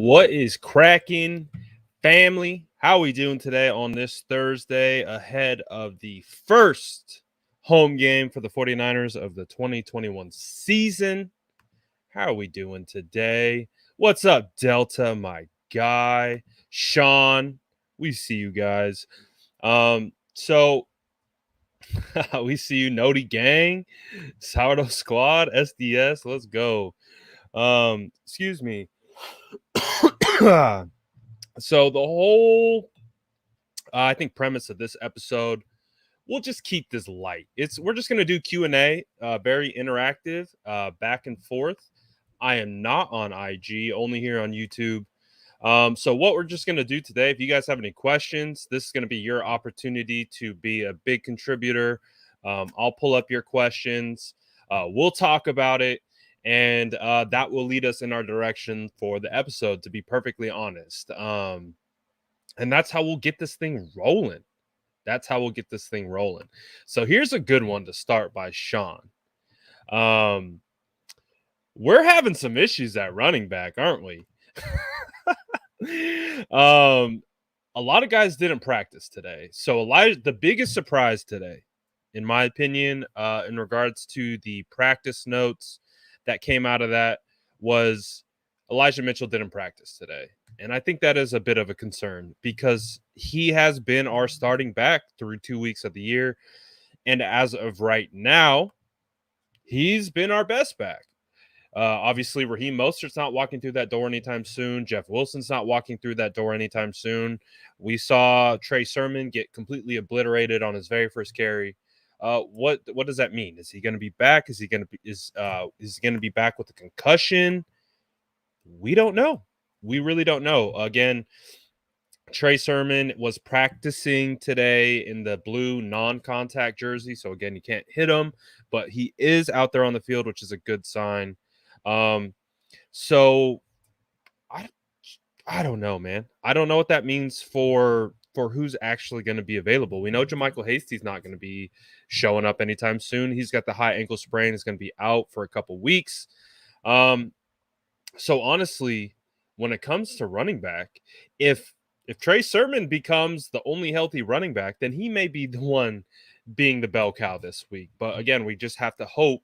What is cracking, family? How we doing today on this Thursday ahead of the first home game for the 49ers of the 2021 season? How are we doing today? What's up, Delta, my guy? Sean, we see you guys. So we see you, Noti Gang, Sourdough Squad, SDS. Let's go. Excuse me. So the whole I think premise of this episode, we'll just keep this light. We're just gonna do Q&A, very interactive, back and forth. I am not on IG, only here on YouTube. So what we're just gonna do today, if you guys have any questions, this is gonna be your opportunity to be a big contributor. I'll pull up your questions. We'll talk about it, and that will lead us in our direction for the episode, to be perfectly honest. And that's how we'll get this thing rolling. So here's a good one to start by Sean. We're having some issues at running back, aren't we? A lot of guys didn't practice today. So the biggest surprise today, in my opinion, in regards to the practice notes that came out of that, was Elijah Mitchell didn't practice today. And I think that is a bit of a concern because he has been our starting back through 2 weeks of the year. And as of right now, he's been our best back. Obviously, Raheem Mostert's not walking through that door anytime soon. Jeff Wilson's not walking through that door anytime soon. We saw Trey Sermon get completely obliterated on his very first carry. What does that mean? Is he going to be back? Is he going to be back with a concussion? We don't know. We really don't know. Again, Trey Sermon was practicing today in the blue non-contact jersey. So again, you can't hit him, but he is out there on the field, which is a good sign. So I don't know, man. I don't know what that means for who's actually going to be available. We know JaMychal Hasty's not going to be showing up anytime soon. He's got the high ankle sprain. He's going to be out for a couple weeks. So honestly, when it comes to running back, if Trey Sermon becomes the only healthy running back, then he may be the one being the bell cow this week. But again, we just have to hope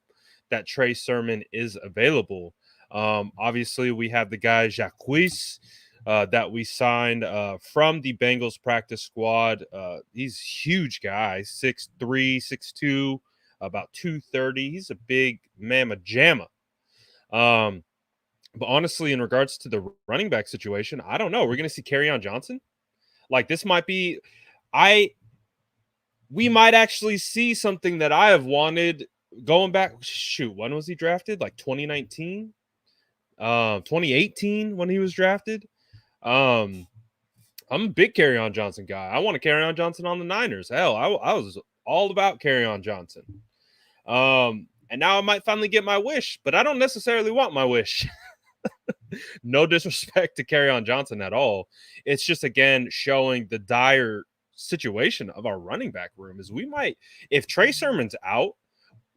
that Trey Sermon is available. Obviously, we have the guy Jacquizz that we signed from the Bengals practice squad. He's a huge guy, 6'3", 6'2", about 230. He's a big mamma jamma. But honestly, in regards to the running back situation, I don't know. We're going to see Kerryon Johnson. Like, this might be we might actually see something that I have wanted going back. Shoot, when was he drafted? Like 2019, 2018 when he was drafted. I'm a big Kerryon Johnson guy. I want a Kerryon Johnson on the Niners. Hell, I was all about Kerryon Johnson. And now I might finally get my wish, but I don't necessarily want my wish. No disrespect to Kerryon Johnson at all. It's just, again, showing the dire situation of our running back room. Is we might, if Trey Sermon's out,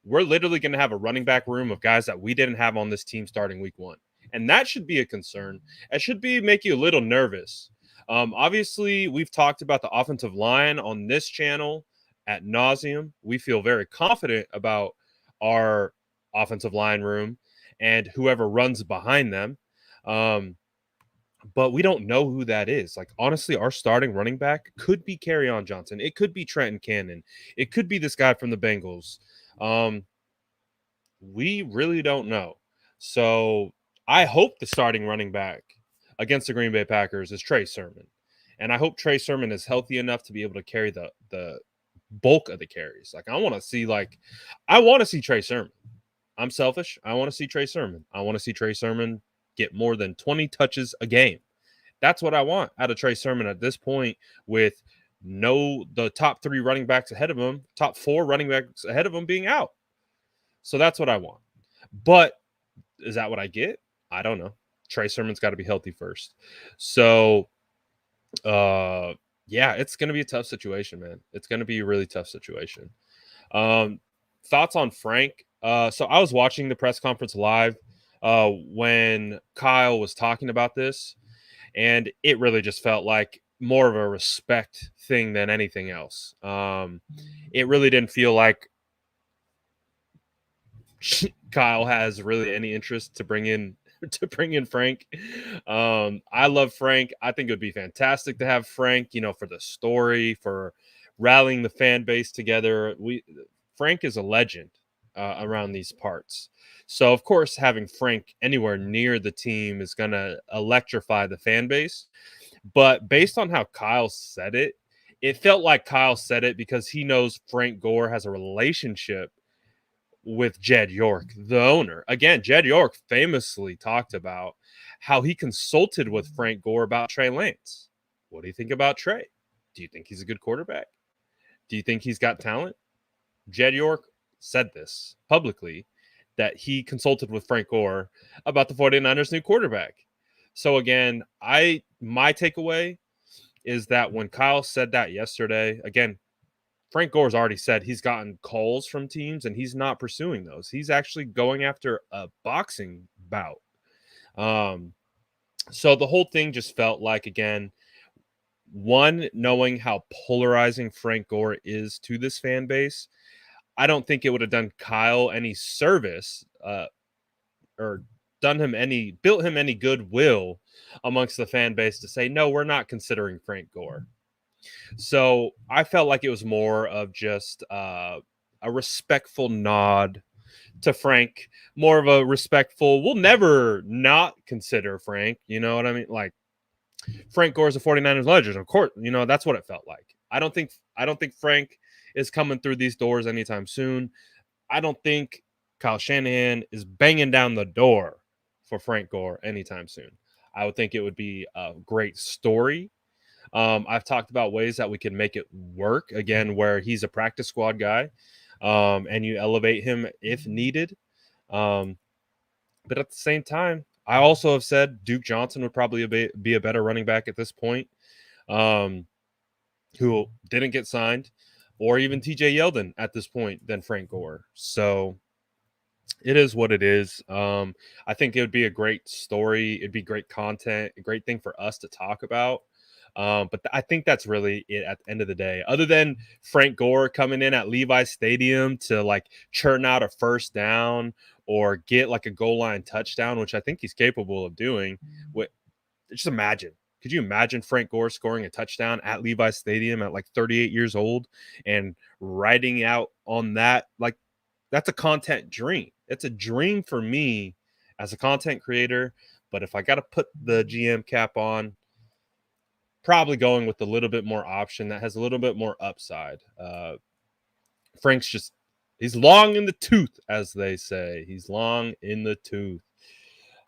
we're literally going to have a running back room of guys that we didn't have on this team starting week 1. And that should be a concern. It should make you a little nervous. Obviously, we've talked about the offensive line on this channel ad nauseum. We feel very confident about our offensive line room and whoever runs behind them. But we don't know who that is. Like, honestly, our starting running back could be Kerryon Johnson. It could be Trenton Cannon. It could be this guy from the Bengals. We really don't know. So I hope the starting running back against the Green Bay Packers is Trey Sermon. And I hope Trey Sermon is healthy enough to be able to carry the bulk of the carries. Like, I want to see Trey Sermon. I'm selfish. I want to see Trey Sermon. I want to see Trey Sermon get more than 20 touches a game. That's what I want out of Trey Sermon at this point, with the top 3 running backs ahead of him, top 4 running backs ahead of him being out. So that's what I want. But is that what I get? I don't know. Trey Sermon's got to be healthy first. So, yeah, it's going to be a tough situation, man. It's going to be a really tough situation. Thoughts on Frank? So I was watching the press conference live when Kyle was talking about this. And it really just felt like more of a respect thing than anything else. It really didn't feel like Kyle has really any interest to bring in Frank. I love Frank. I think it would be fantastic to have Frank, for the story, for rallying the fan base together. Frank is a legend around these parts. So of course having Frank anywhere near the team is going to electrify the fan base. But based on how Kyle said it, it felt like Kyle said it because he knows Frank Gore has a relationship with Jed York, the owner. Again, Jed York famously talked about how he consulted with Frank Gore about Trey Lance. What do you think about Trey? Do you think he's a good quarterback? Do you think he's got talent? Jed York said this publicly, that he consulted with Frank Gore about the 49ers' new quarterback. So again, my takeaway is that when Kyle said that yesterday, again, Frank Gore's already said he's gotten calls from teams and he's not pursuing those. He's actually going after a boxing bout. So the whole thing just felt like, again, one, knowing how polarizing Frank Gore is to this fan base, I don't think it would have done Kyle any service or built him any goodwill amongst the fan base to say, no, we're not considering Frank Gore. So I felt like it was more of just a respectful nod to Frank, more of a respectful, we'll never not consider Frank. You know what I mean? Like, Frank Gore's a 49ers legend. Of course, that's what it felt like. I don't think Frank is coming through these doors anytime soon. I don't think Kyle Shanahan is banging down the door for Frank Gore anytime soon. I would think it would be a great story. I've talked about ways that we can make it work, again, where he's a practice squad guy, and you elevate him if needed. But at the same time, I also have said Duke Johnson would probably be a better running back at this point, who didn't get signed, or even TJ Yeldon at this point than Frank Gore. So it is what it is. I think it would be a great story. It'd be great content, a great thing for us to talk about. But I think that's really it at the end of the day. Other than Frank Gore coming in at Levi's Stadium to like churn out a first down or get like a goal line touchdown, which I think he's capable of doing. Just imagine. Could you imagine Frank Gore scoring a touchdown at Levi's Stadium at like 38 years old and riding out on that? Like, that's a content dream. It's a dream for me as a content creator. But if I got to put the GM cap on, probably going with a little bit more option that has a little bit more upside. Frank's he's long in the tooth, as they say. He's long in the tooth.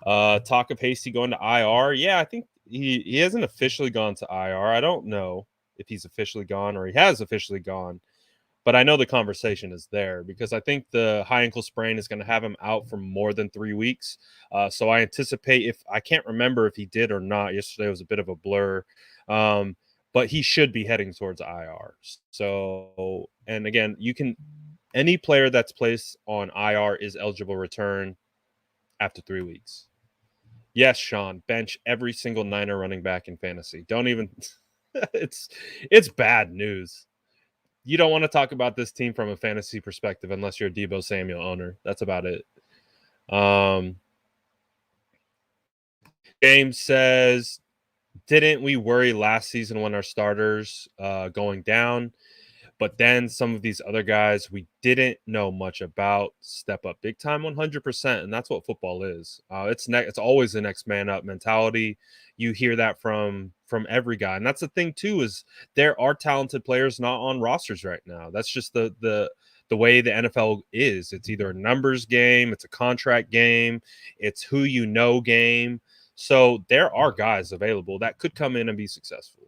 Talk of Hasty going to IR. Yeah, I think he hasn't officially gone to IR. I don't know if he's officially gone or he has officially gone, but I know the conversation is there because I think the high ankle sprain is going to have him out for more than 3 weeks. So I anticipate, I can't remember if he did or not. Yesterday was a bit of a blur. But he should be heading towards IR. So, and again, any player that's placed on IR is eligible to return after 3 weeks. Yes, Sean, bench every single Niner running back in fantasy. Don't even, it's bad news. You don't want to talk about this team from a fantasy perspective unless you're a Deebo Samuel owner. That's about it. James says, didn't we worry last season when our starters going down? But then some of these other guys we didn't know much about step up big time 100%. And that's what football is. It's always the next man up mentality. You hear that from every guy. And that's the thing, too, is there are talented players not on rosters right now. That's just the way the NFL is. It's either a numbers game, it's a contract game, it's who you know game. So there are guys available that could come in and be successful.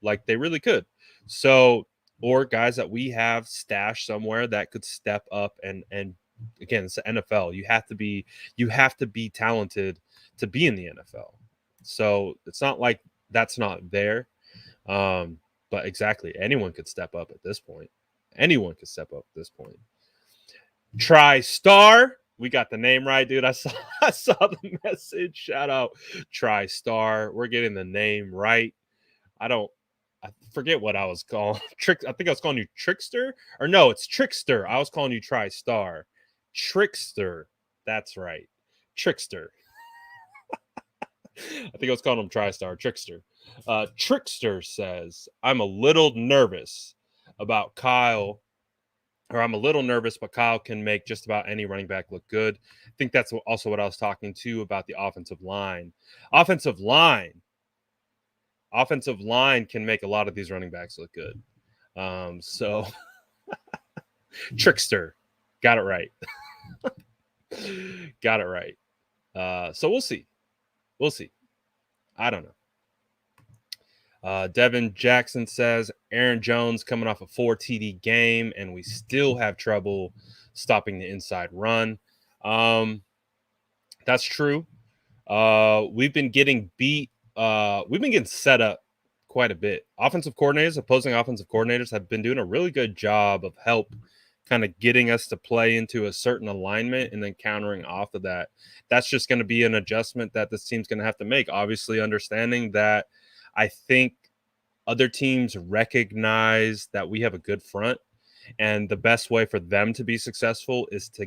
Like they really could. So, or guys that we have stashed somewhere that could step up and again, it's the NFL. You have to be talented to be in the NFL. So it's not like that's not there. But exactly, anyone could step up at this point. Anyone could step up at this point. TriStar We got the name right, dude. I saw the message. Shout out TriStar. We're getting the name right. I forget what I was calling. I think I was calling you Trickster. Or no, it's Trickster. I was calling you TriStar. Trickster. That's right. Trickster. I think I was calling him TriStar. Trickster. Trickster says, I'm a little nervous about Kyle, or I'm a little nervous, but Kyle can make just about any running back look good. I think that's also what I was talking to about the offensive line. Offensive line can make a lot of these running backs look good. So Trickster, got it right. Got it right. So we'll see. I don't know. Devin Jackson says Aaron Jones coming off a 4 TD game, and we still have trouble stopping the inside run. That's true. We've been getting beat. We've been getting set up quite a bit. Opposing offensive coordinators have been doing a really good job of help kind of getting us to play into a certain alignment and then countering off of that. That's just going to be an adjustment that this team's going to have to make. Obviously, understanding that I think other teams recognize that we have a good front, and the best way for them to be successful is to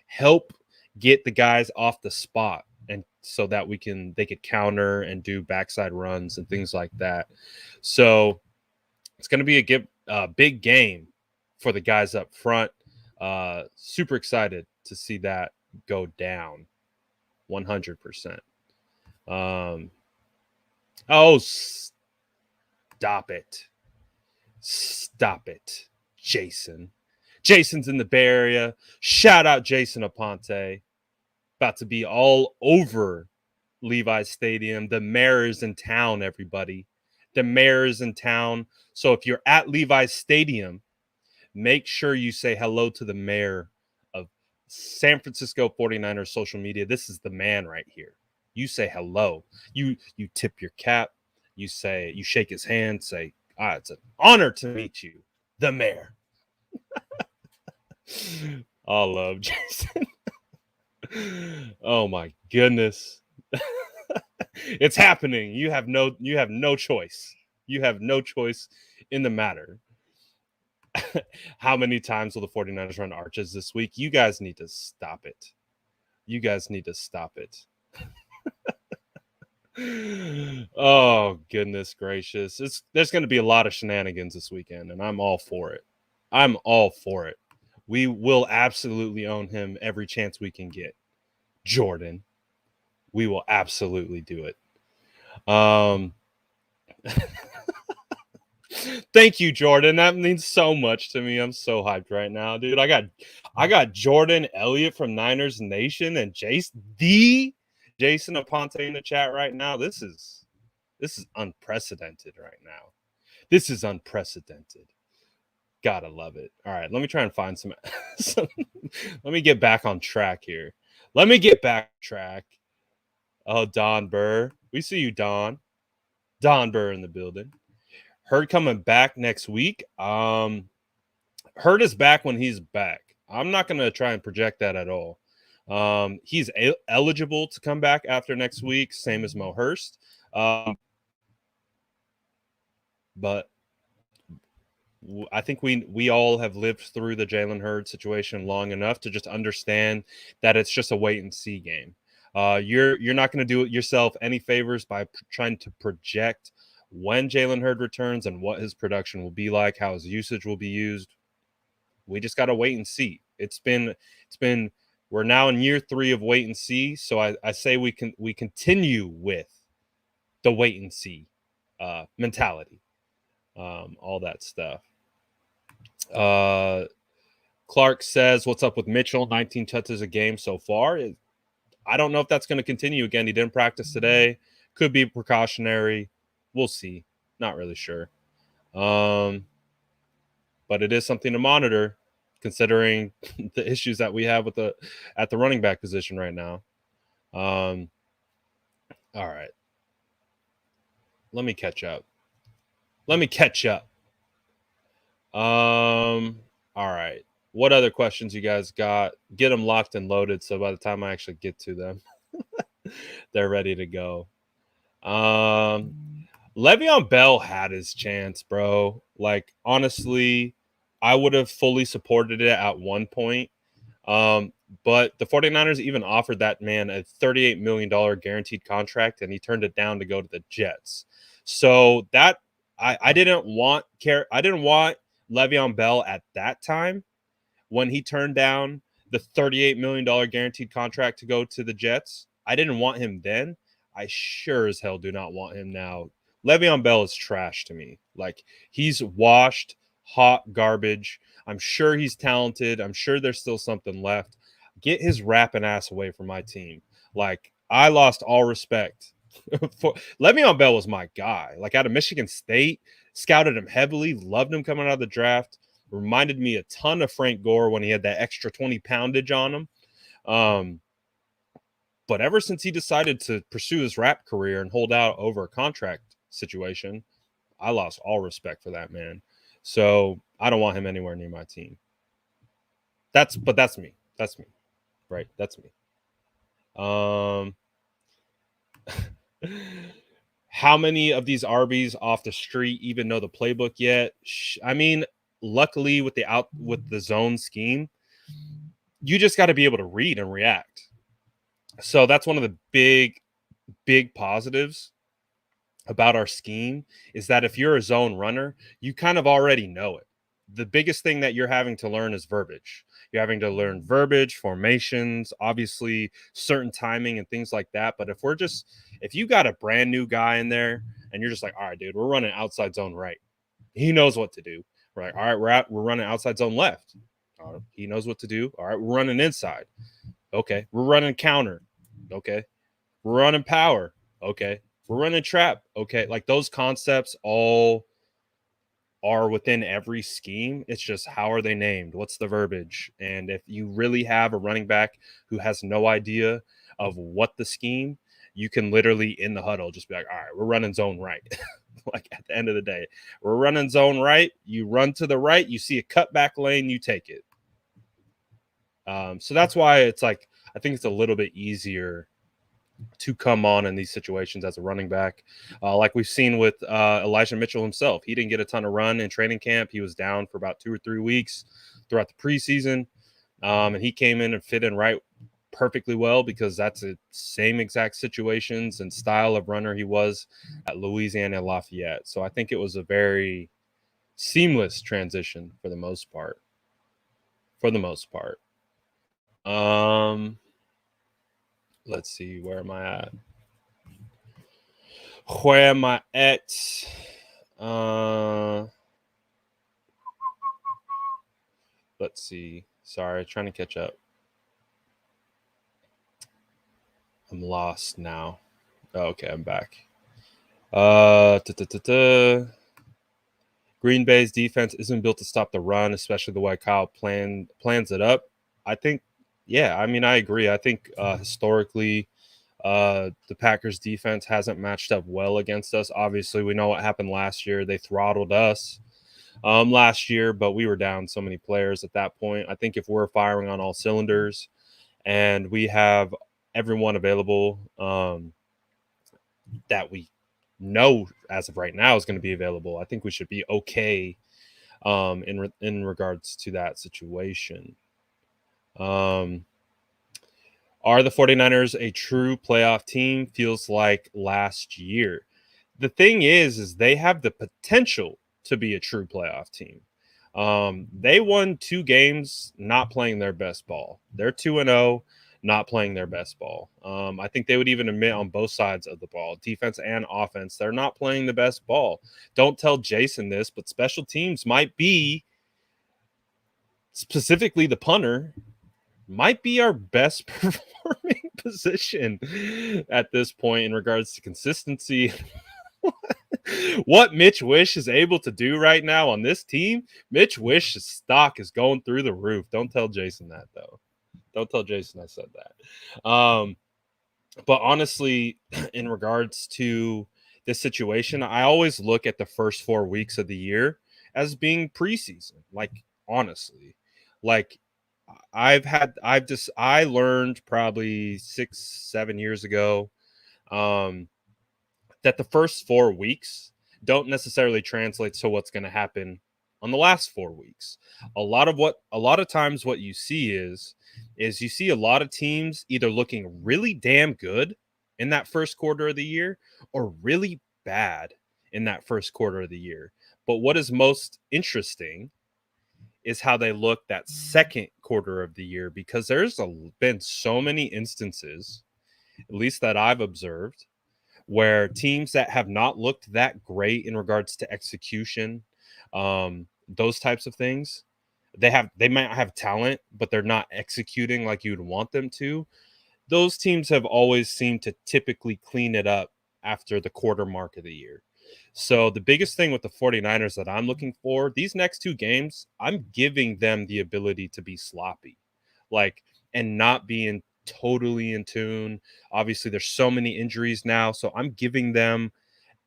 help get the guys off the spot, and so that they could counter and do backside runs and things like that. So it's going to be a big game for the guys up front. Super excited to see that go down 100%. Stop it, Jason. Jason's in the Bay Area. Shout out Jason Aponte. About to be all over Levi's Stadium. The mayor is in town, everybody. The mayor is in town. So if you're at Levi's Stadium, make sure you say hello to the mayor of San Francisco 49ers social media. This is the man right here. You say hello. You tip your cap. You shake his hand, say, it's an honor to meet you, the mayor. I love Jason. Oh my goodness. It's happening. You have no choice. You have no choice in the matter. How many times will the 49ers run arches this week? You guys need to stop it. Oh, goodness gracious. There's going to be a lot of shenanigans this weekend, and I'm all for it. We will absolutely own him every chance we can get. Jordan. We will absolutely do it. Thank you, Jordan. That means so much to me. I'm so hyped right now, dude. I got Jordan Elliott from Niners Nation and Jason Aponte in the chat right now. This is unprecedented right now. This is unprecedented. Gotta love it. All right, let me try and find some. Let me get back on track here. Oh, Don Burr. We see you, Don. Don Burr in the building. Hurd coming back next week. Hurd is back when he's back. I'm not going to try and project that at all. He's eligible to come back after next week, same as Mo Hurst. But I think we all have lived through the Jalen Hurd situation long enough to just understand that it's just a wait and see game. You're not going to do yourself any favors by trying to project when Jalen Hurd returns and what his production will be like, how his usage will be used. We just got to wait and see. We're now in year 3 of wait and see. So I say we continue with the wait and see mentality, all that stuff. Clark says, what's up with Mitchell? 19 touches a game so far. I don't know if that's going to continue. Again, he didn't practice today. Could be precautionary. We'll see. Not really sure. But it is something to monitor, considering the issues that we have at the running back position right now. All right. Let me catch up. All right. What other questions you guys got? Get them locked and loaded so by the time I actually get to them, they're ready to go. Le'Veon Bell had his chance, bro. Like, honestly, I would have fully supported it at one point. But the 49ers even offered that man a $38 million guaranteed contract, and he turned it down to go to the Jets. So that I didn't want Le'Veon Bell at that time when he turned down the $38 million guaranteed contract to go to the Jets. I didn't want him then. I sure as hell do not want him now. Le'Veon Bell is trash to me. Like, he's washed, hot garbage. I'm sure he's talented. I'm sure there's still something left. Get his rapping ass away from my team. Like, I lost all respect. Le'Veon Bell was my guy. Like, out of Michigan State, scouted him heavily, loved him coming out of the draft. Reminded me a ton of Frank Gore when he had that extra 20 poundage on him. But ever since he decided to pursue his rap career and hold out over a contract situation, I lost all respect for that man. So I don't want him anywhere near my team. That's me. That's me. Right. That's me. How many of these RBs off the street even know the playbook yet? I mean, luckily with the zone scheme, you just got to be able to read and react. So that's one of the big positives about our scheme is that if you're a zone runner, you kind of already know it. The biggest thing that you're having to learn is verbiage. You're having to learn verbiage, formations, obviously certain timing and things like that. But if you got a brand new guy in there and you're just like, all right, dude, we're running outside zone right. He knows what to do. Right. All right, we're running outside zone left. He knows what to do. All right, we're running inside. Okay. We're running counter. Okay. We're running power. Okay. We're running trap. Okay. Like, those concepts all are within every scheme. It's just, how are they named? What's the verbiage? And if you really have a running back who has no idea of what the scheme, you can literally in the huddle just be like, all right, we're running zone right. Like, at the end of the day, we're running zone right. You run to the right, you see a cutback lane, you take it. So that's why it's like, I think it's a little bit easier to come on in these situations as a running back. Like we've seen with Elijah Mitchell himself. He didn't get a ton of run in training camp. He was down for about 2 or 3 weeks throughout the preseason. And he came in and fit in right perfectly well because that's the same exact situations and style of runner he was at Louisiana and Lafayette. So I think it was a very seamless transition for the most part. Let's see, where am I at? Let's see. Sorry, trying to catch up. I'm lost now. Oh, okay, I'm back. Green Bay's defense isn't built to stop the run, especially the way Kyle plans it up. I think, yeah, I mean, I agree. I think historically, the Packers defense hasn't matched up well against us. Obviously, we know what happened last year. They throttled us last year, but we were down so many players at that point. I think if we're firing on all cylinders and we have everyone available that we know as of right now is going to be available, I think we should be okay in regards to that situation. Are the 49ers a true playoff team? Feels like last year. The thing is they have the potential to be a true playoff team. They won 2 games not playing their best ball. They're 2-0, not playing their best ball. I think they would even admit on both sides of the ball, defense and offense, they're not playing the best ball. Don't tell Jason this, but special teams might be, specifically the punter, might be our best performing position at this point in regards to consistency. What Mitch Wish is able to do right now on this team, Mitch Wish's stock is going through the roof. Don't tell Jason that, though. Don't tell Jason I said that. But honestly, in regards to this situation, I always look at the first 4 weeks of the year as being preseason. Like, honestly, Like I learned probably 6-7 years ago um that the first 4 weeks don't necessarily translate to what's going to happen on the last 4 weeks. A lot of times what you see is you see a lot of teams either looking really damn good in that first quarter of the year or really bad in that first quarter of the year. But what is most interesting is how they look that second quarter of the year, because been so many instances, at least that I've observed, where teams that have not looked that great in regards to execution, those types of things, they might have talent, but they're not executing like you'd want them to. Those teams have always seemed to typically clean it up after the quarter mark of the year. So the biggest thing with the 49ers that I'm looking for, these next two games, I'm giving them the ability to be sloppy, like, and not being totally in tune. Obviously, there's so many injuries now, so I'm giving them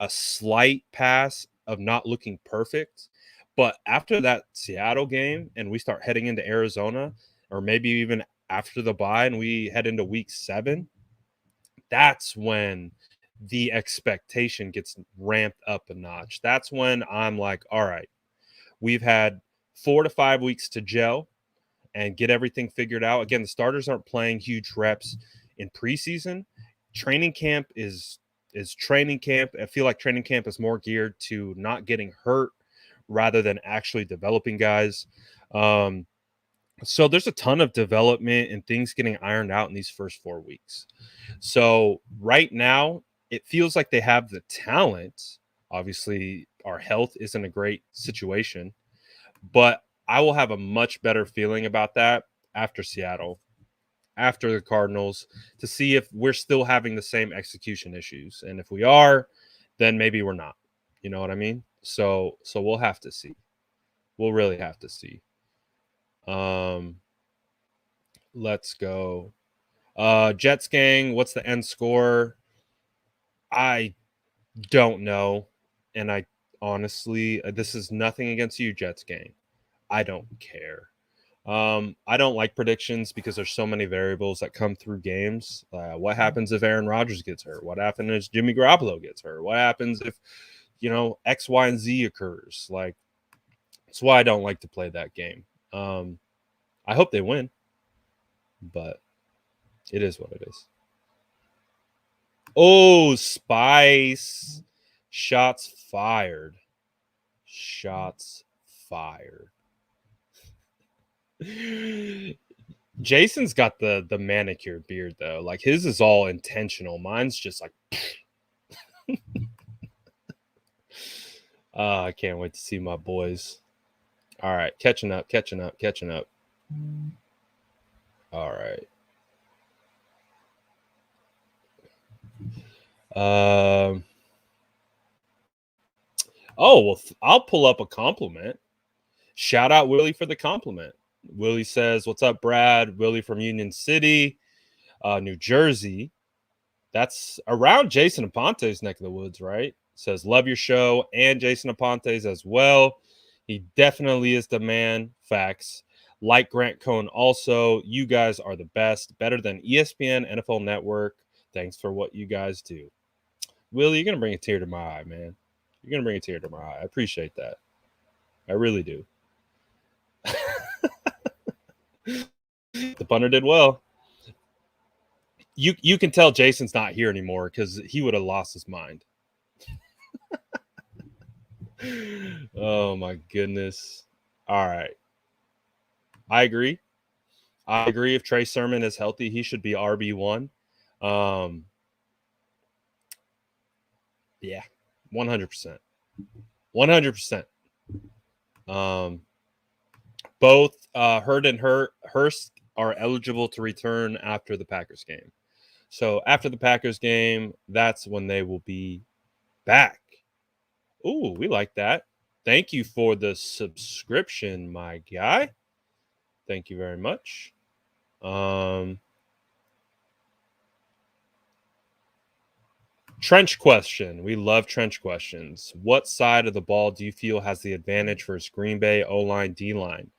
a slight pass of not looking perfect. But after that Seattle game and we start heading into Arizona, or maybe even after the bye and we head into week 7, that's when the expectation gets ramped up a notch. That's when I'm like, all right, we've had 4 to 5 weeks to gel and get everything figured out. Again, the starters aren't playing huge reps in preseason. Training camp is training camp. I feel like training camp is more geared to not getting hurt rather than actually developing guys. So there's a ton of development and things getting ironed out in these first 4 weeks. So right now, it feels like they have the talent. Obviously, our health isn't a great situation, but I will have a much better feeling about that after Seattle, after the Cardinals, to see if we're still having the same execution issues. And if we are, then maybe we're not. You know what I mean? So we'll have to see. We'll really have to see. Um let's go. Jets gang, what's the end score? I don't know. And I honestly, this is nothing against you, Jets gang. I don't care. I don't like predictions because there's so many variables that come through games. What happens if Aaron Rodgers gets hurt? What happens if Jimmy Garoppolo gets hurt? What happens if, X, Y, and Z occurs? Like, that's why I don't like to play that game. I hope they win, but it is what it is. Oh, Spice. Shots fired. Shots fired. Jason's got the manicured beard though. Like, his is all intentional. Mine's just like I can't wait to see my boys. All right, catching up. All right. Oh, well, I'll pull up a compliment. Shout out Willie for the compliment. Willie says, "What's up, Brad?" Willie from Union City, New Jersey. That's around Jason Aponte's neck of the woods, right? Says, "Love your show," and Jason Aponte's as well. He definitely is the man. Facts. Like Grant Cohn also. You guys are the best. Better than ESPN, NFL Network. Thanks for what you guys do. Willie, you're going to bring a tear to my eye, man. You're going to bring a tear to my eye. I appreciate that. I really do. The punter did well. You can tell Jason's not here anymore because he would have lost his mind. Oh my goodness. All right. I agree. If Trey Sermon is healthy, he should be RB1. Yeah, 100%. 100%. Both Hurd and Hurst are eligible to return after the Packers game. So after the Packers game, that's when they will be back. Ooh, we like that. Thank you for the subscription, my guy. Thank you very much. Trench question. We love trench questions. What side of the ball do you feel has the advantage versus Green Bay O-line, D-line?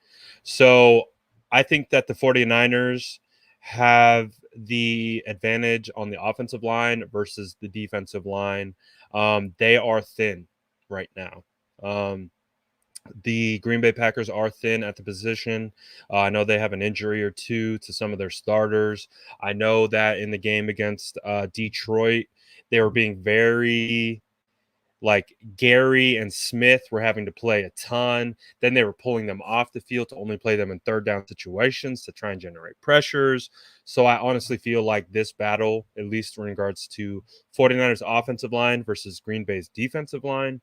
So I think that the 49ers have the advantage on the offensive line versus the defensive line. They are thin right now. The Green Bay Packers are thin at the position. I know they have an injury or two to some of their starters. I know that in the game against Detroit, they were being very like Gary and Smith were having to play a ton. Then they were pulling them off the field to only play them in third down situations to try and generate pressures. So I honestly feel like this battle, at least in regards to 49ers offensive line versus Green Bay's defensive line,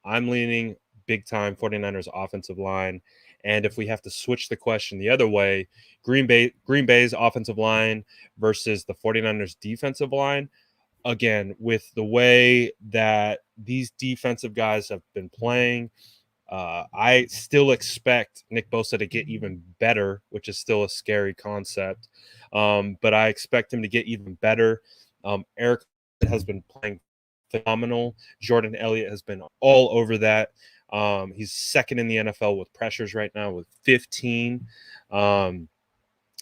I'm leaning big time 49ers offensive line. And if we have to switch the question the other way, Green Bay's offensive line versus the 49ers defensive line, again, with the way that these defensive guys have been playing, I still expect Nick Bosa to get even better, which is still a scary concept. But I expect him to get even better. Eric has been playing phenomenal. Jordan Elliott has been all over that. He's second in the NFL with pressures right now with 15.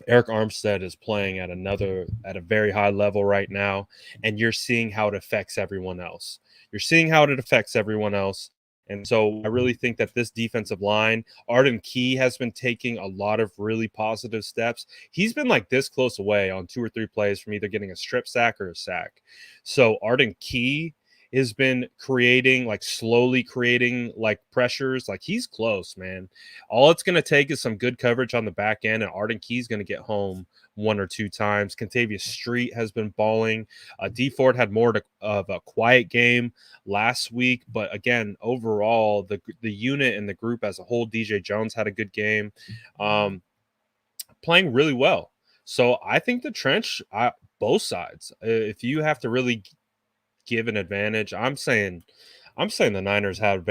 Eric Armstead is playing at a very high level right now, and you're seeing how it affects everyone else. And so I really think that this defensive line, Arden Key has been taking a lot of really positive steps. He's been like this close away on 2 or 3 plays from either getting a strip sack or a sack. So Arden Key has been slowly creating like pressures. Like he's close, man. All it's going to take is some good coverage on the back end, and Arden Key's going to get home 1 or 2 times. Contavious Street has been balling. D Ford had more of a quiet game last week, but again, overall, the unit and the group as a whole, DJ Jones had a good game, playing really well. So I think the trench, both sides, if you have to really give an advantage, I'm saying the Niners have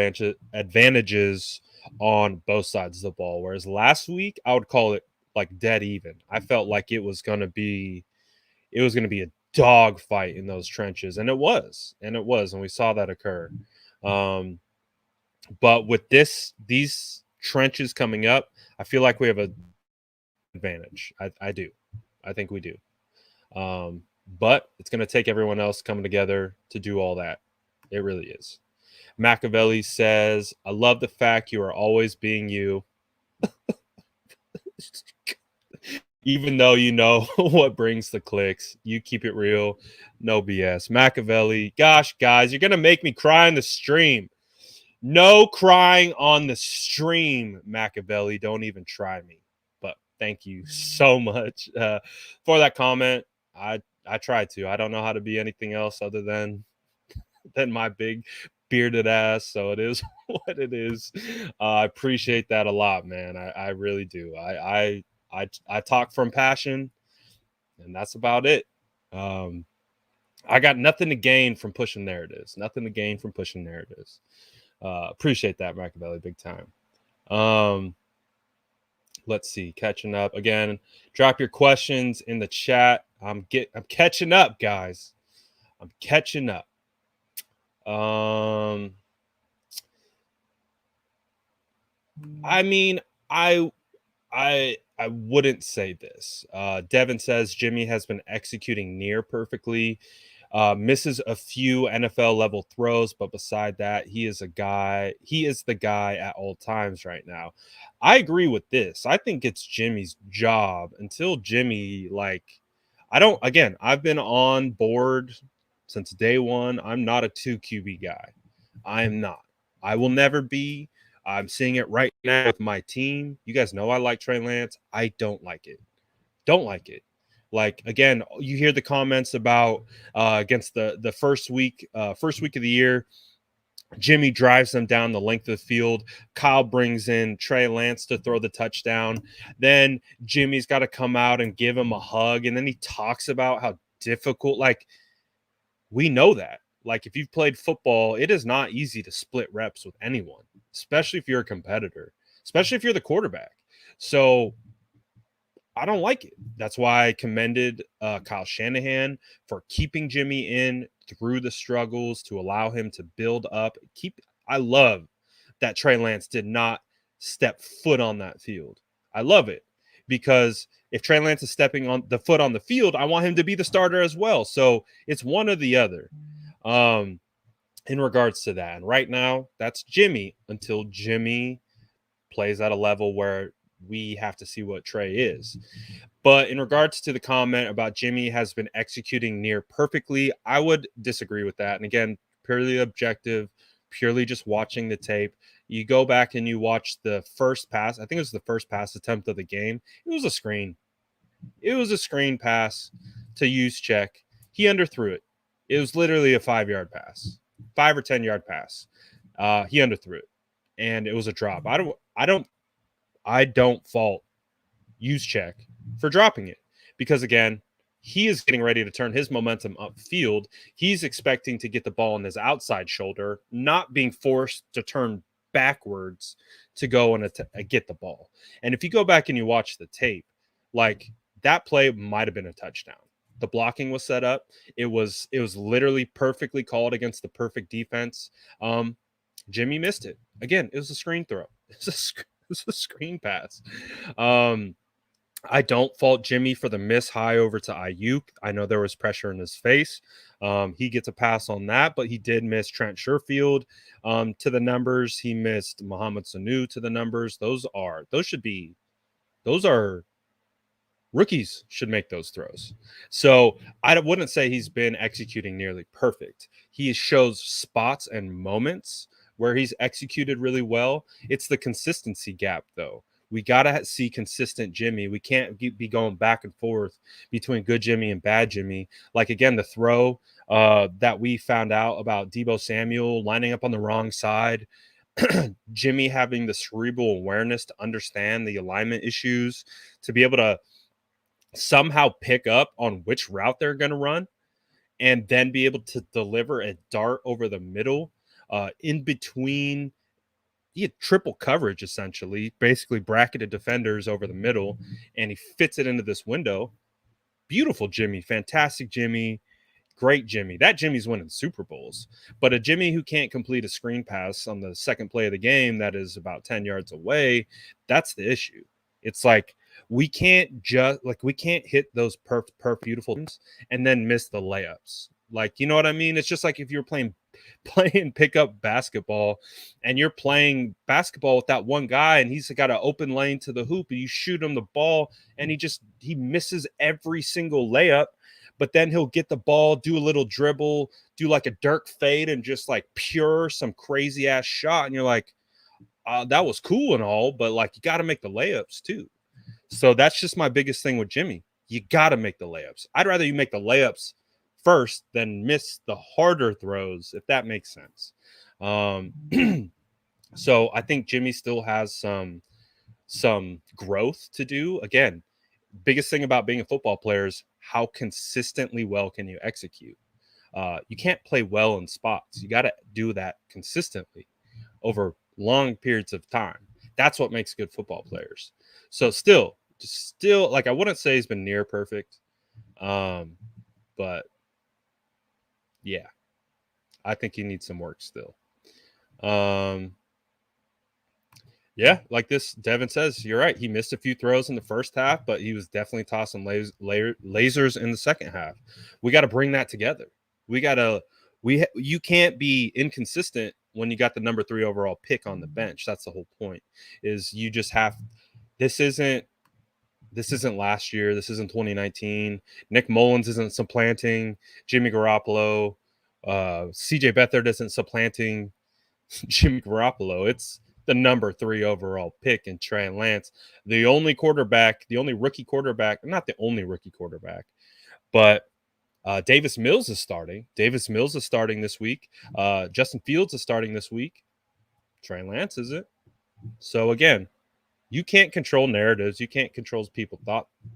advantages on both sides of the ball. Whereas last week, I would call it like dead even. I felt like it was going to be a dog fight in those trenches, and it was, and we saw that occur. But with these trenches coming up, I feel like we have an advantage. I do. I think we do. But it's going to take everyone else coming together to do all that. It really is. Machiavelli says, I love the fact you are always being you. Even though you know what brings the clicks. You keep it real. No BS. Machiavelli. Gosh, guys, you're going to make me cry in the stream. No crying on the stream, Machiavelli. Don't even try me. But thank you so much for that comment. I try to. I don't know how to be anything else other than my big bearded ass. So it is what it is. I appreciate that a lot, man. I really do. I talk from passion, and that's about it. I got nothing to gain from pushing narratives. Appreciate that, Machiavelli, big time. Let's see, catching up again. Drop your questions in the chat. I'm catching up, guys. I'm catching up. I mean, I wouldn't say this. Devin says Jimmy has been executing near perfectly. Misses a few NFL level throws, but beside that, he is the guy at all times right now. I agree with this. I think it's Jimmy's job until Jimmy, I've been on board since day one. I'm not a 2 QB guy. I am not. I will never be. I'm seeing it right now with my team. You guys know I like Trey Lance. I don't like it. Like, again, you hear the comments about against the first week of the year, Jimmy drives them down the length of the field. Kyle brings in Trey Lance to throw the touchdown. Then Jimmy's got to come out and give him a hug. And then he talks about how difficult, we know that. Like, if you've played football, it is not easy to split reps with anyone, especially if you're a competitor, especially if you're the quarterback. So I don't like it. That's why I commended Kyle Shanahan for keeping Jimmy in through the struggles to allow him to build up. I love that Trey Lance did not step foot on that field. I love it because if Trey Lance is stepping on the foot on the field, I want him to be the starter as well. So it's one or the other. In regards to that. And right now, that's Jimmy until Jimmy plays at a level where we have to see what Trey is. But in regards to the comment about Jimmy has been executing near perfectly, I would disagree with that. And again, purely objective, purely just watching the tape. You go back and you watch the first pass. I think it was the first pass attempt of the game. It was a screen. It was a screen pass to use check. He underthrew it. It was literally a 5-yard pass, 5 or 10-yard pass. He underthrew it, and it was a drop. I don't fault use check for dropping it because again, he is getting ready to turn his momentum upfield. He's expecting to get the ball on his outside shoulder, not being forced to turn backwards to go and get the ball. And if you go back and you watch the tape, like that play might have been a touchdown. The blocking was set up. It was literally perfectly called against the perfect defense. Jimmy missed it. Again, it was a screen throw. It was a screen pass. I don't fault Jimmy for the miss high over to Aiyuk. I know there was pressure in his face. He gets a pass on that, but he did miss Trent Sherfield to the numbers. He missed Mohamed Sanu to the numbers. Those are rookies should make those throws. So I wouldn't say he's been executing nearly perfect. He shows spots and moments where he's executed really well. It's the consistency gap, though. We got to see consistent Jimmy. We can't be going back and forth between good Jimmy and bad Jimmy. Like, again, the throw that we found out about Deebo Samuel lining up on the wrong side, Jimmy having the cerebral awareness to understand the alignment issues, to be able to somehow pick up on which route they're going to run and then be able to deliver a dart over the middle in between. He had triple coverage, essentially, basically bracketed defenders over the middle, and he fits it into this window. Beautiful Jimmy, fantastic Jimmy, great Jimmy. That Jimmy's winning Super Bowls. But a Jimmy who can't complete a screen pass on the second play of the game that is about 10 yards away, that's the issue. It's like we can't hit those perfect beautiful things and then miss the layups. Like, you know what I mean? It's just like if you're playing pickup basketball and you're playing basketball with that one guy and he's got an open lane to the hoop and you shoot him the ball and he misses every single layup, but then he'll get the ball, do a little dribble, do like a Dirk fade and just like pure some crazy ass shot. And you're like, that was cool and all, but like you got to make the layups too. So that's just my biggest thing with Jimmy. You got to make the layups. I'd rather you make the layups first than miss the harder throws, if that makes sense. So I think Jimmy still has some growth to do. Again, biggest thing about being a football player is how consistently well can you execute. You can't play well in spots. You got to do that consistently over long periods of time. That's what makes good football players. So still, like I wouldn't say he's been near perfect, but yeah, I think he needs some work still. Yeah, like this, Devin says, you're right. He missed a few throws in the first half, but he was definitely tossing lasers in the second half. We got to bring that together. You can't be inconsistent when you got the number 3 overall pick on the bench. That's the whole point. Is you just have this isn't last year. This isn't 2019. Nick Mullins isn't supplanting Jimmy Garoppolo. CJ Beathard isn't supplanting Jimmy Garoppolo. It's the number 3 overall pick in Trey Lance. The only rookie quarterback, not the only rookie quarterback, but Davis Mills is starting. Davis Mills is starting this week. Justin Fields is starting this week. Trey Lance isn't. So again, you can't control narratives. You can't control people's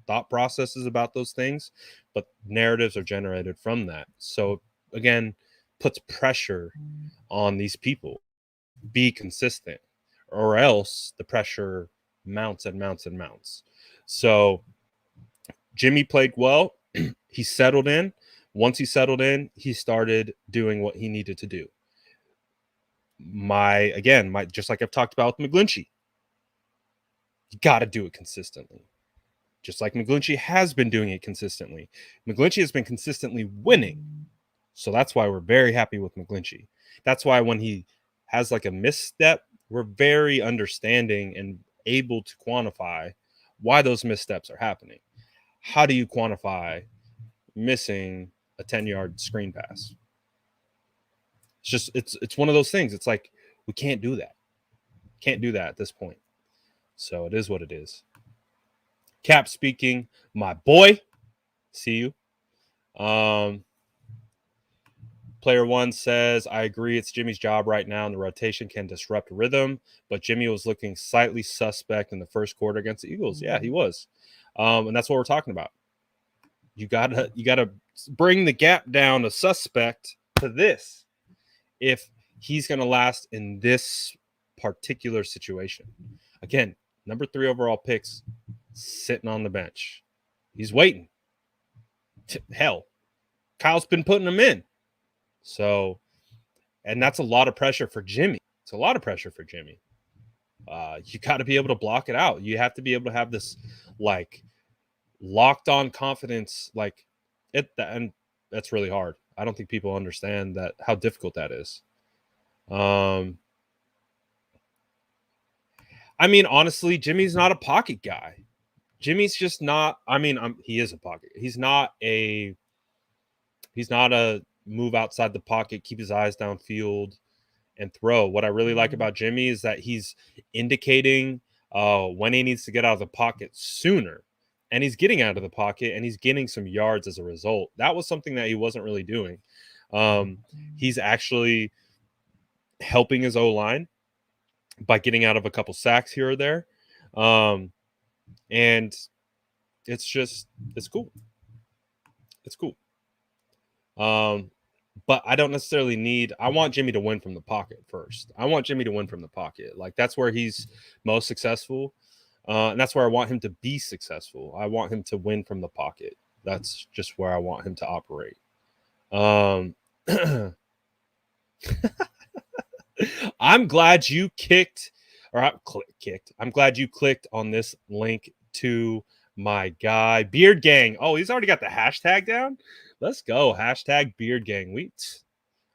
thought processes about those things, but narratives are generated from that. So again, puts pressure on these people. Be consistent, or else the pressure mounts and mounts and mounts. So Jimmy played well. He settled in. Once he settled in, he started doing what he needed to do. Just like I've talked about with McGlinchey, you got to do it consistently. just like McGlinchey has been doing it consistently. McGlinchey has been consistently winning. So that's why we're very happy with McGlinchey. That's why when he has like a misstep, we're very understanding and able to quantify why those missteps are happening. How do you quantify missing a 10-yard screen pass? It's just it's one of those things. It's like we can't do that. Can't do that at this point. So it is what it is. Cap speaking, my boy. See you. Player one says, I agree. It's Jimmy's job right now, and the rotation can disrupt rhythm. But Jimmy was looking slightly suspect in the first quarter against the Eagles. Yeah, he was. And that's what we're talking about. You gotta bring the gap down to suspect to this if he's gonna last in this particular situation. Again, number 3 overall picks sitting on the bench. He's waiting. Hell, Kyle's been putting him in. So, and that's a lot of pressure for Jimmy. It's a lot of pressure for Jimmy. You got to be able to block it out. You have to be able to have this like locked on confidence, like it, and that's really hard. I don't think people understand that how difficult that is. I mean, honestly, Jimmy's not a pocket guy. Jimmy's just not. I mean, he is a pocket. He's not a move outside the pocket, keep his eyes downfield, and throw. What I really like about Jimmy is that he's indicating when he needs to get out of the pocket sooner. And he's getting out of the pocket, and he's getting some yards as a result. That was something that he wasn't really doing. He's actually helping his O-line by getting out of a couple sacks here or there. And it's cool. It's cool. But I don't necessarily I want Jimmy to win from the pocket first. I want Jimmy to win from the pocket. Like, that's where he's most successful. And that's where I want him to be successful. I want him to win from the pocket. That's just where I want him to operate. I'm glad you I'm glad you clicked on this link to my guy, Beard Gang. Oh, he's already got the hashtag down. Let's go. Hashtag Beard Gang.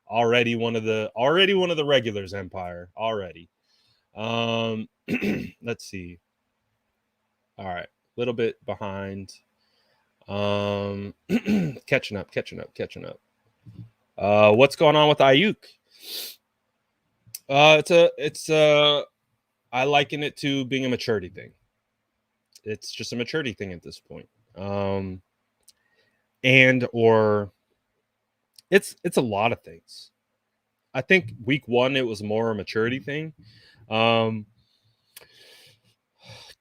Already one of the regulars, Empire. Already. Let's see. All right. A little bit behind. Catching up. What's going on with Aiyuk? I liken it to being a maturity thing. It's just a maturity thing at this point. It's a lot of things. I think week 1 it was more a maturity thing.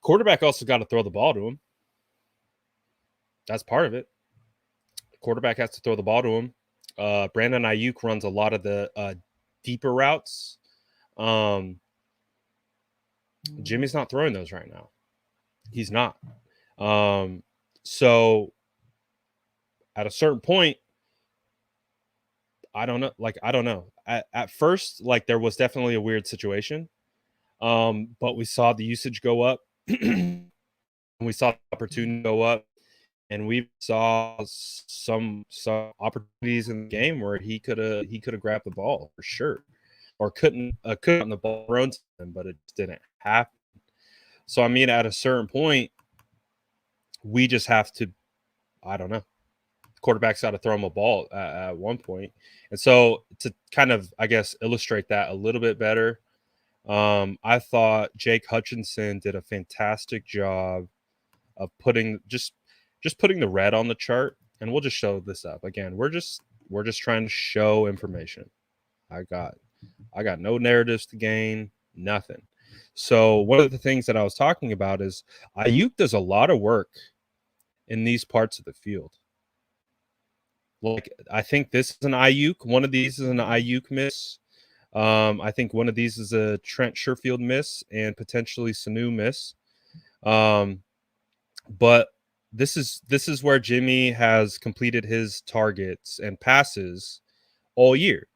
Quarterback also got to throw the ball to him. That's part of it. Quarterback has to throw the ball to him. Brandon Aiyuk runs a lot of the deeper routes. Jimmy's not throwing those right now. He's not. So at a certain point, I don't know. At first, like, there was definitely a weird situation. But we saw the usage go up. We saw the opportunity go up. And we saw some opportunities in the game where he could have grabbed the ball for sure, or couldn't the ball thrown to him, but it didn't happen. So I mean, at a certain point, we just have to, I don't know. The quarterback's got to throw him a ball at one point, and so to kind of, I guess, illustrate that a little bit better, I thought Jake Hutchinson did a fantastic job of putting the red on the chart, and we'll just show this up again. We're just trying to show information. I got no narratives to gain, nothing. So one of the things that I was talking about is Aiyuk does a lot of work in these parts of the field. Like, I think this is an Aiyuk. One of these is an Aiyuk miss. I think one of these is a Trent Sherfield miss and potentially Sanu miss. But this is where Jimmy has completed his targets and passes all year.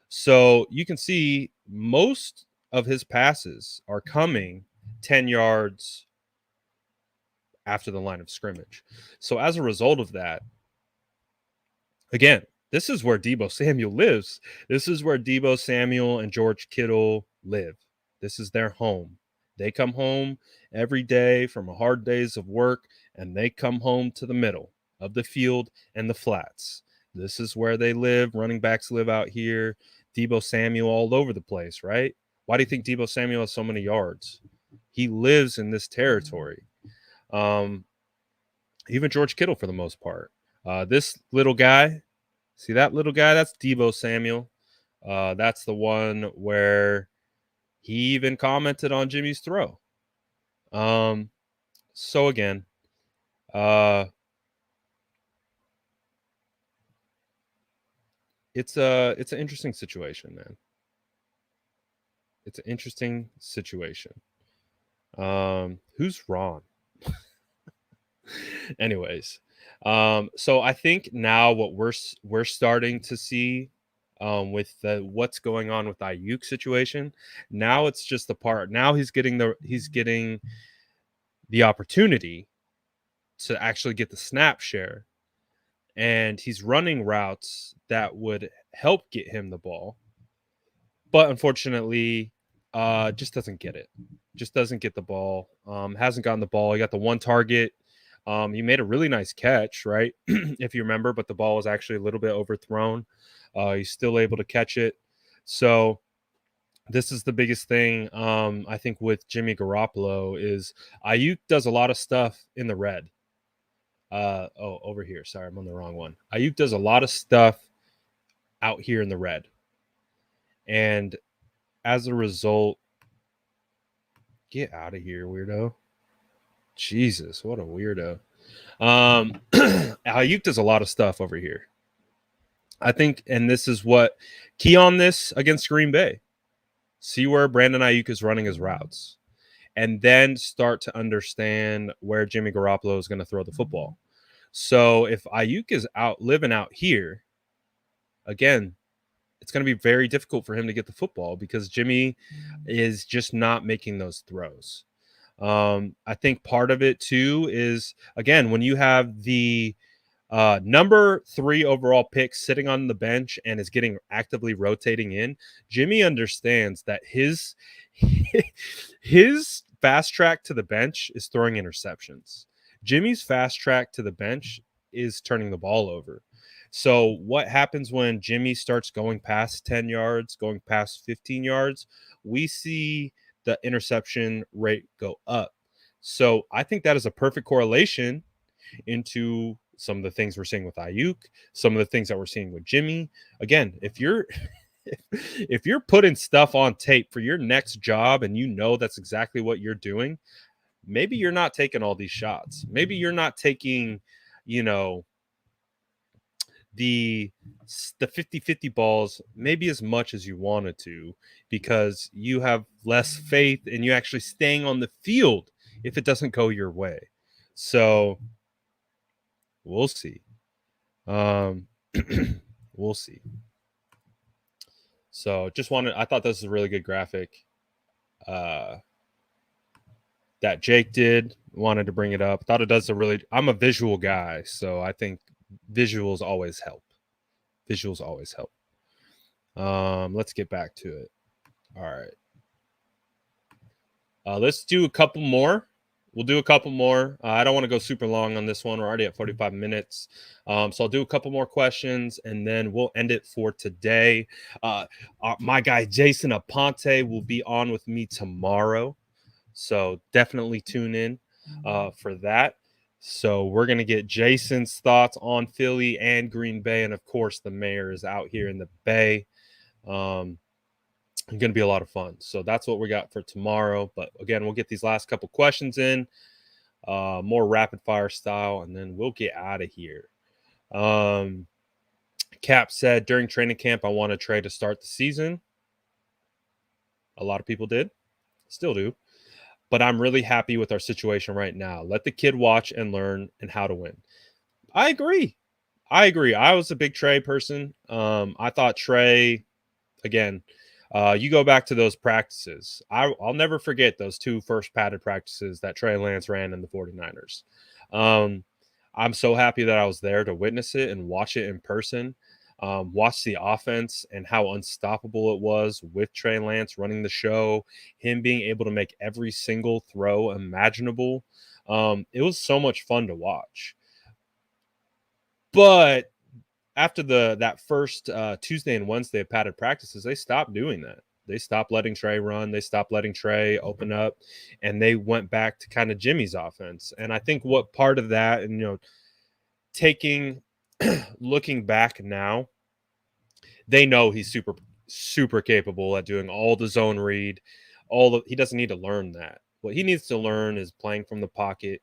So you can see most of his passes are coming 10 yards after the line of scrimmage. So as a result of that, again, this is where Deebo Samuel lives. This is where Deebo Samuel and George Kittle live. This is their home. They come home every day from a hard days of work, and they come home to the middle of the field and the flats. This is where they live. Running backs live out here. Deebo Samuel all over the place, right? Why do you think Deebo Samuel has so many yards? He lives in this territory. Even George Kittle for the most part. This little guy, see that little guy? That's Deebo Samuel. That's the one where he even commented on Jimmy's throw. So again, it's an interesting situation, man. It's an interesting situation. Who's Ron? Anyways, so I think now what we're starting to see with what's going on with Aiyuk situation. Now it's just the part. Now he's getting the opportunity to actually get the snap share, and he's running routes that would help get him the ball, but unfortunately, just doesn't get it. Just doesn't get the ball. Hasn't gotten the ball. He got the one target. He made a really nice catch, right? If you remember, but the ball was actually a little bit overthrown. He's still able to catch it. So this is the biggest thing, I think, with Jimmy Garoppolo is Aiyuk does a lot of stuff in the red. Over here. Sorry, I'm on the wrong one. Aiyuk does a lot of stuff out here in the red. And as a result, get out of here, weirdo. Jesus, what a weirdo. Aiyuk does a lot of stuff over here. I think, and this is what key on this against Green Bay. See where Brandon Aiyuk is running his routes, and then start to understand where Jimmy Garoppolo is going to throw the football. So if Aiyuk is living out here, again, it's going to be very difficult for him to get the football because Jimmy is just not making those throws. I think part of it too is, again, when you have the number 3 overall pick sitting on the bench and is getting actively rotating in, Jimmy understands that his fast track to the bench is throwing interceptions. Jimmy's fast track to the bench is turning the ball over. So what happens when Jimmy starts going past 10 yards, going past 15 yards? We see the interception rate go up. So I think that is a perfect correlation into some of the things we're seeing with Aiyuk, some of the things that we're seeing with Jimmy. Again, if you're putting stuff on tape for your next job and you know that's exactly what you're doing, maybe you're not taking all these shots. Maybe you're not taking, the 50-50 balls maybe as much as you wanted to, because you have less faith and you actually staying on the field if it doesn't go your way. So we'll see. We'll see. So I thought this was a really good graphic that Jake did. Wanted to bring it up. Thought it does I'm a visual guy, so I think visuals always help. Let's get back to it. All right. Let's do a couple more. We'll do a couple more. I don't want to go super long on this one. We're already at 45 minutes. So I'll do a couple more questions, and then we'll end it for today. My guy, Jason Aponte, will be on with me tomorrow. So definitely tune in for that. So we're going to get Jason's thoughts on Philly and Green Bay. And, of course, the mayor is out here in the Bay. It's going to be a lot of fun. So that's what we got for tomorrow. But, again, we'll get these last couple questions in, more rapid-fire style, and then we'll get out of here. Cap said, during training camp, I want to trade to start the season. A lot of people did. Still do. But I'm really happy with our situation right now. Let the kid watch and learn and how to win. I agree. I was a big Trey person. I thought Trey, again, You go back to those practices. I'll never forget those two first padded practices that Trey Lance ran in the 49ers. Um, I'm so happy that I was there to witness it and watch it in person. Watch the offense and how unstoppable it was with Trey Lance running the show, him being able to make every single throw imaginable. It was so much fun to watch. But after that first Tuesday and Wednesday of padded practices, they stopped doing that. They stopped letting Trey run. They stopped letting Trey open up, and they went back to kind of Jimmy's offense. And I think what part of that, and taking looking back now, they know he's super capable at doing all the zone read. He doesn't need to learn that. What he needs to learn is playing from the pocket,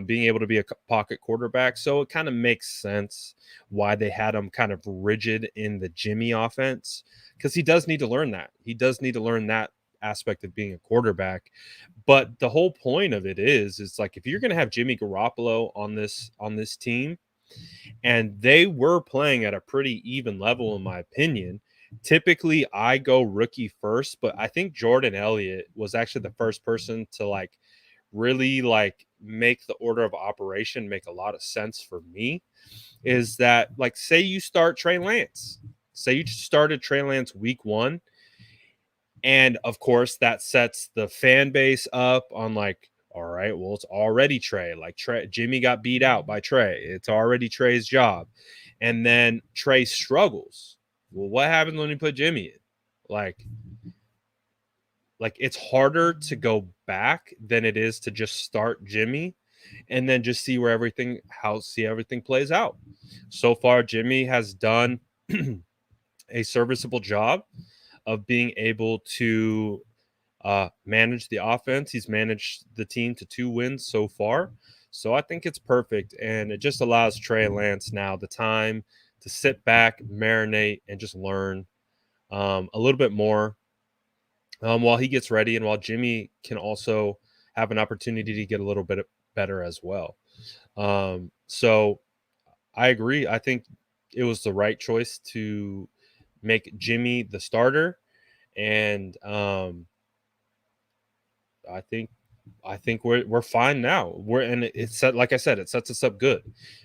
being able to be a pocket quarterback. So it kind of makes sense why they had him kind of rigid in the Jimmy offense, because he does need to learn that. He does need to learn that aspect of being a quarterback. But the whole point of it is like, if you're going to have Jimmy Garoppolo on this team, and they were playing at a pretty even level, in my opinion. Typically, I go rookie first, but I think Jordan Elliott was actually the first person to really make the order of operation make a lot of sense for me. Is that, say you start Trey Lance, say you started Trey Lance week 1, and of course that sets the fan base up on all right, well, it's already Trey. Jimmy got beat out by Trey. It's already Trey's job. And then Trey struggles. Well, what happens when you put Jimmy in? It's harder to go back than it is to just start Jimmy and then just see everything plays out. So far, Jimmy has done a serviceable job of being able to manage the offense. He's managed the team to 2 wins so far. So I think it's perfect. And it just allows Trey Lance now the time to sit back, marinate, and just learn a little bit more while he gets ready, and while Jimmy can also have an opportunity to get a little bit better as well. So I agree. I think it was the right choice to make Jimmy the starter. And I think we're fine now. It's set, like I said, it sets us up good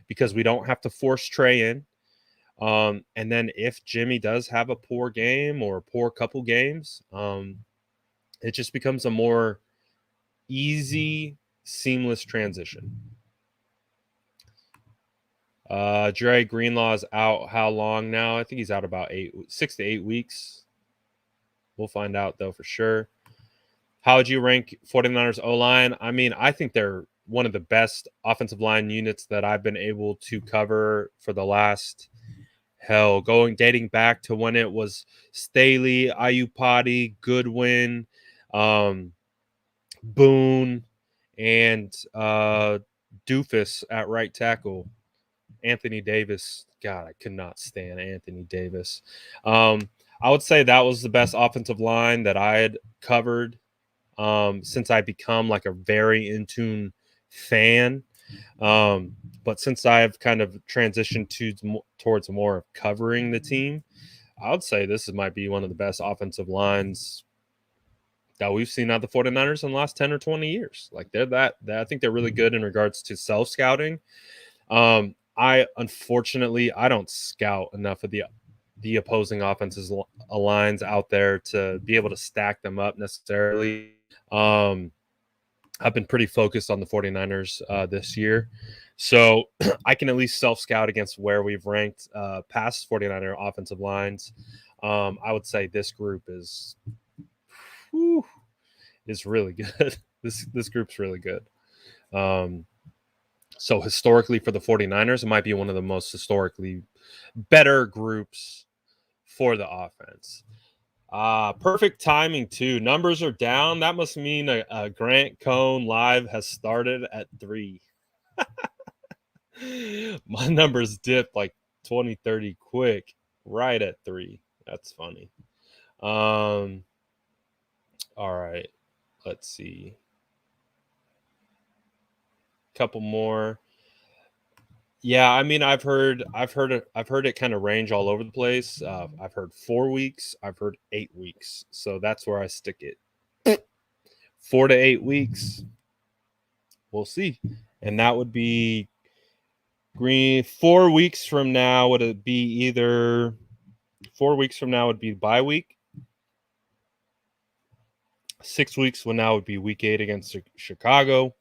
because we don't have to force Trey in. And then if Jimmy does have a poor game or a poor couple games, it just becomes a more easy, seamless transition. Dre Greenlaw is out how long now? I think he's out about 6 to 8 weeks. We'll find out though for sure. How would you rank 49ers O-line? I mean, I think they're one of the best offensive line units that I've been able to cover for the last, dating back to when it was Staley, Aiyuk, Goodwin, Boone, and Doofus at right tackle. Anthony Davis. God, I could not stand Anthony Davis. I would say that was the best offensive line that I had covered since I become a very in tune fan. But since I've kind of transitioned towards more of covering the team, I would say this might be one of the best offensive lines that we've seen out of the 49ers in the last 10 or 20 years. I think they're really good in regards to self scouting. Unfortunately I don't scout enough of the opposing offenses lines out there to be able to stack them up necessarily. I've been pretty focused on the 49ers this year. So I can at least self-scout against where we've ranked past 49er offensive lines. I would say this group is really good. This group's really good. So historically for the 49ers, it might be one of the most historically better groups for the offense. Perfect timing too. Numbers are down. That must mean a Grant Cohn live has started at 3. My numbers dipped 20, 30 quick right at 3. That's funny. All right. Let's see. Couple more. Yeah, I mean, I've heard it kind of range all over the place. I've heard 4 weeks, I've heard 8 weeks, so that's where I stick it. 4 to 8 weeks, we'll see, and that would be Green. 4 weeks from now would it be either 4 weeks from now would be bye week. 6 weeks from now would be week 8 against Chicago.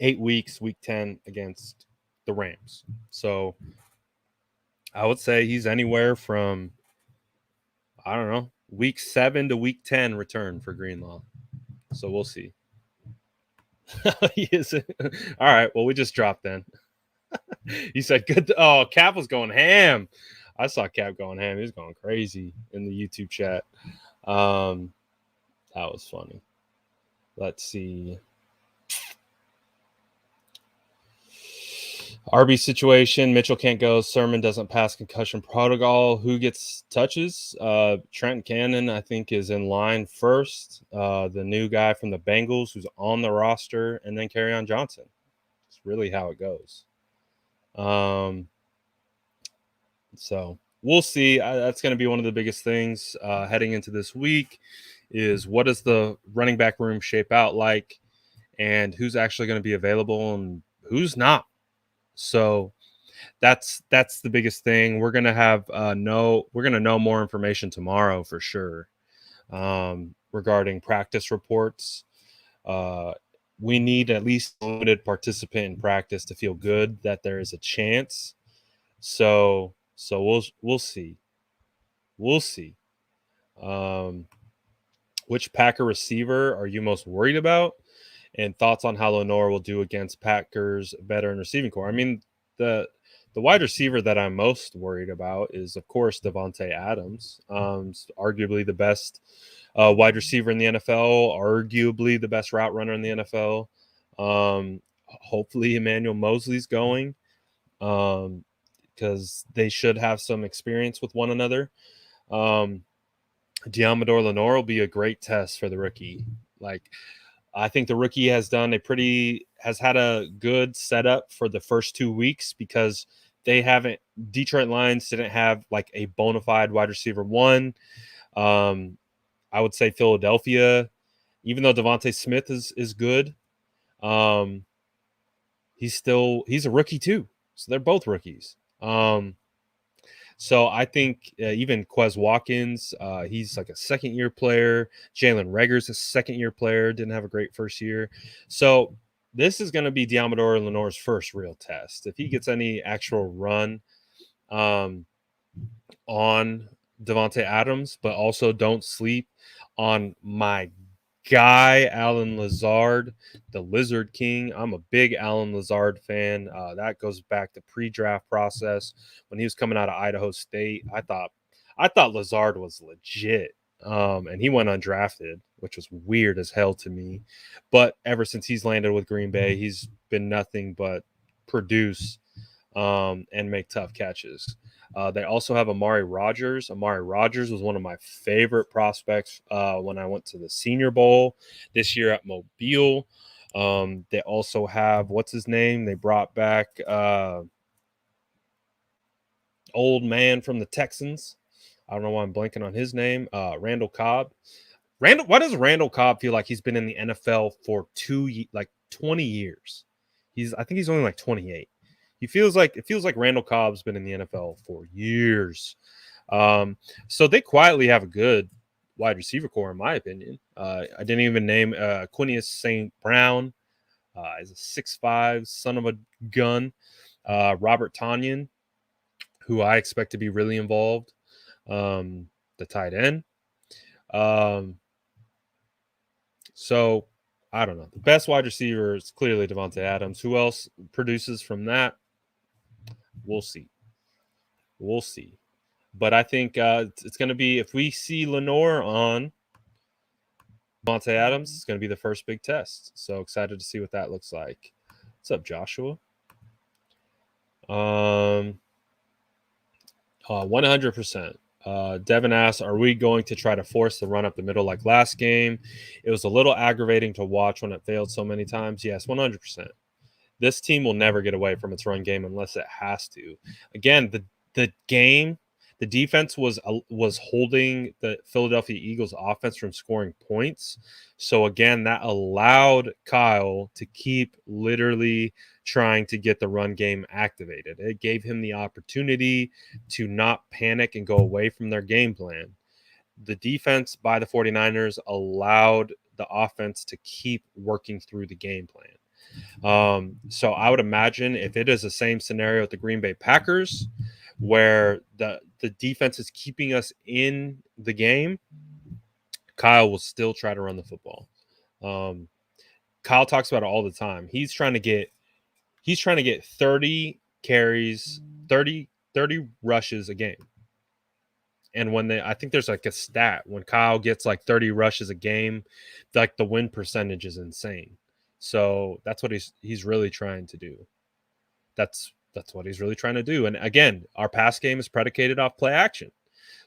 8 weeks, week 10 against the Rams. So I would say he's anywhere from, I don't know, week 7 to week 10 return for Greenlaw. So we'll see. He is. All right. Well, we just dropped then. He said, good. Oh, Cap was going ham. I saw Cap going ham. He was going crazy in the YouTube chat. That was funny. Let's see. RB situation. Mitchell can't go. Sermon doesn't pass concussion protocol. Who gets touches? Trent Cannon, I think, is in line first. The new guy from the Bengals who's on the roster, and then Kerryon Johnson. It's really how it goes. So we'll see. That's going to be one of the biggest things heading into this week is what does the running back room shape out like, and who's actually going to be available and who's not. So that's the biggest thing. We're gonna have we're gonna know more information tomorrow for sure regarding practice reports. We need at least a limited participant in practice to feel good that there is a chance. So we'll see. We'll see. Which Packer receiver are you most worried about? And thoughts on how Lenore will do against Packers' veteran receiving core. I mean, the wide receiver that I'm most worried about is, of course, Davante Adams. Arguably the best wide receiver in the NFL, arguably the best route runner in the NFL. Hopefully Emmanuel Mosley's going because they should have some experience with one another. Deommodore Lenoir will be a great test for the rookie. Like, I think the rookie has had a good setup for the first 2 weeks because Detroit Lions didn't have like a bona fide wide receiver one. I would say Philadelphia, even though Devontae Smith is good, he's a rookie too. So they're both rookies. So I think even Quez Watkins, he's like a second-year player. Jalen Reagor's a second-year player, didn't have a great first year. So this is going to be Deommodore Lenoir's first real test. If he gets any actual run on Davante Adams, but also don't sleep on my guy, Alan Lazard, the Lizard King. I'm a big Alan Lazard fan. That goes back to pre-draft process when he was coming out of Idaho State. I thought Lazard was legit, and he went undrafted, which was weird as hell to me. But ever since he's landed with Green Bay, he's been nothing but produce and make tough catches. They also have Amari Rogers. Amari Rogers was one of my favorite prospects when I went to the Senior Bowl this year at Mobile. They also have, what's his name? They brought back old man from the Texans. I don't know why I'm blanking on his name. Randall Cobb. Why does Randall Cobb feel like he's been in the NFL for 20 years? I think he's only like 28. It feels like Randall Cobb's been in the NFL for years. So they quietly have a good wide receiver core, in my opinion. I didn't even name Quinius St. Brown. Is a 6'5" son of a gun. Robert Tonyan, who I expect to be really involved. The tight end. So I don't know. The best wide receiver is clearly Davante Adams. Who else produces from that? We'll see. But I think it's going to be, if we see Lenoir on Davante Adams, it's going to be the first big test. So excited to see what that looks like. What's up, Joshua? 100%. Devin asks, are we going to try to force the run up the middle like last game? It was a little aggravating to watch when it failed so many times. Yes, 100%. This team will never get away from its run game unless it has to. Again, the defense was holding the Philadelphia Eagles offense from scoring points. So again, that allowed Kyle to keep literally trying to get the run game activated. It gave him the opportunity to not panic and go away from their game plan. The defense by the 49ers allowed the offense to keep working through the game plan. So I would imagine if it is the same scenario with the Green Bay Packers, where the defense is keeping us in the game, Kyle will still try to run the football. Kyle talks about it all the time. He's trying to get 30 carries, 30 rushes a game. And I think there's like a stat when Kyle gets like 30 rushes a game, like the win percentage is insane. So that's what he's really trying to do. That's what he's really trying to do. And again, our pass game is predicated off play action.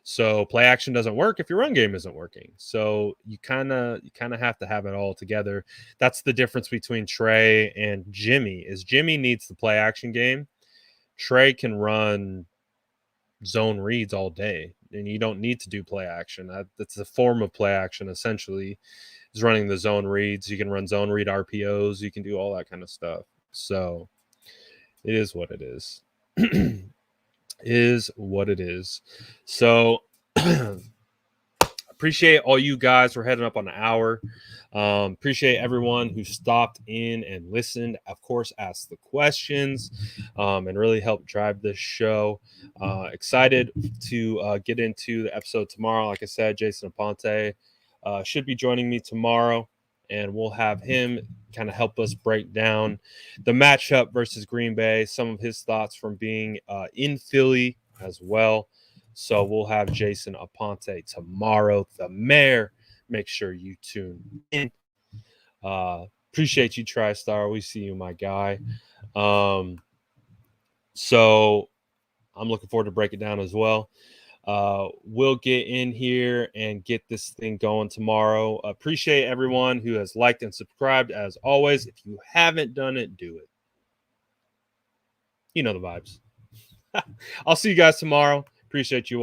So play action doesn't work if your run game isn't working. So you kind of have to have it all together. That's the difference between Trey and Jimmy. Is Jimmy needs the play action game. Trey can run zone reads all day, and you don't need to do play action. That's a form of play action essentially, is running the zone reads. You can run zone read RPOs. You can do all that kind of stuff. So it is what it is. Is what it is. So appreciate all you guys. We're heading up on an hour. Appreciate everyone who stopped in and listened. Of course, asked the questions and really helped drive this show. Excited to get into the episode tomorrow. Like I said, Jason Aponte should be joining me tomorrow, and we'll have him kind of help us break down the matchup versus Green Bay, some of his thoughts from being in Philly as well. So we'll have Jason Aponte tomorrow, the mayor. Make sure you tune in. Appreciate you, TriStar. We see you, my guy. So I'm looking forward to break it down as well. We'll get in here and get this thing going tomorrow. Appreciate everyone who has liked and subscribed as always. If you haven't done it, do it. You know the vibes. I'll see you guys tomorrow. Appreciate you.